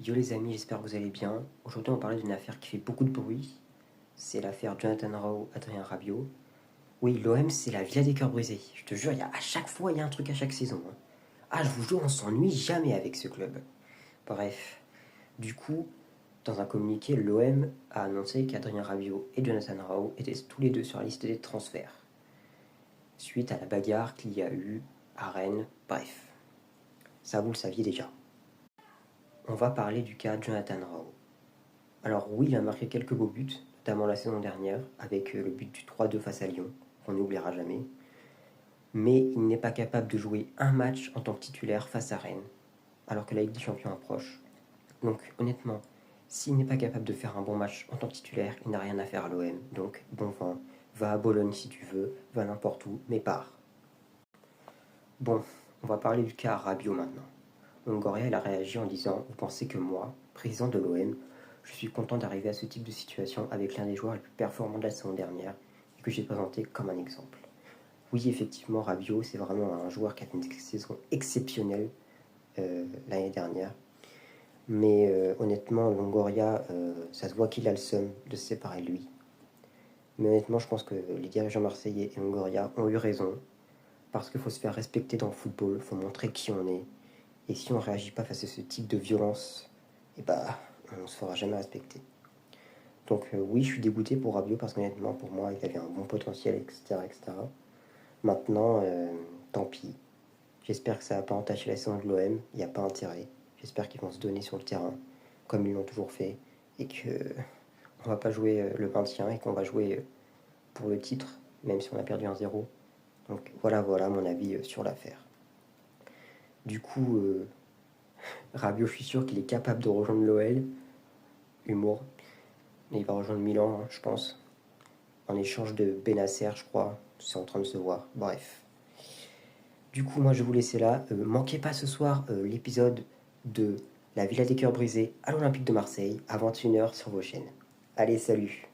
Yo les amis, j'espère que vous allez bien. Aujourd'hui on va parler d'une affaire qui fait beaucoup de bruit. C'est l'affaire Jonathan Rowe, Adrien Rabiot. Oui, l'OM c'est la villa des cœurs brisés. Je te jure, à chaque fois il y a un truc à chaque saison, hein. Ah, je vous jure, on s'ennuie jamais avec ce club. Bref, du coup, dans un communiqué, l'OM a annoncé qu'Adrien Rabiot et Jonathan Rowe étaient tous les deux sur la liste des transferts, suite à la bagarre qu'il y a eu à Rennes. Bref, ça vous le saviez déjà. On va parler du cas Jonathan Rowe. Alors oui, il a marqué quelques beaux buts, notamment la saison dernière, avec le but du 3-2 face à Lyon, qu'on n'oubliera jamais. Mais il n'est pas capable de jouer un match en tant que titulaire face à Rennes, alors que la Ligue des Champions approche. Donc honnêtement, s'il n'est pas capable de faire un bon match en tant que titulaire, il n'a rien à faire à l'OM. Donc bon vent, va à Bologne si tu veux, va n'importe où, mais pars. Bon, on va parler du cas Rabiot maintenant. Longoria, il a réagi en disant: Vous pensez que moi, président de l'OM, je suis content d'arriver à ce type de situation avec l'un des joueurs les plus performants de la saison dernière et que j'ai présenté comme un exemple. Oui, effectivement, Rabiot, c'est vraiment un joueur qui a fait une saison exceptionnelle l'année dernière. Mais honnêtement, Longoria, ça se voit qu'il a le seum de se séparer de lui. Mais honnêtement, je pense que les dirigeants marseillais et Longoria ont eu raison. Parce qu'il faut se faire respecter dans le football, il faut montrer qui on est. Et si on ne réagit pas face à ce type de violence, eh bah, on ne se fera jamais respecter. Donc oui, je suis dégoûté pour Rabiot parce qu'honnêtement, pour moi, il avait un bon potentiel, etc. etc. Maintenant, tant pis. J'espère que ça va pas entacher la saison de l'OM. Il n'y a pas intérêt. J'espère qu'ils vont se donner sur le terrain, comme ils l'ont toujours fait, et que on va pas jouer le maintien et qu'on va jouer pour le titre, même si on a perdu 1-0. Donc voilà mon avis sur l'affaire. Du coup, Rabiot, je suis sûr qu'il est capable de rejoindre l'OL. Humour. Mais il va rejoindre Milan, hein, je pense. En échange de Benacer, je crois. C'est en train de se voir. Bref. Du coup, moi, je vais vous laisser là. Manquez pas ce soir l'épisode de La Villa des Cœurs Brisés à l'Olympique de Marseille à 21h sur vos chaînes. Allez, salut!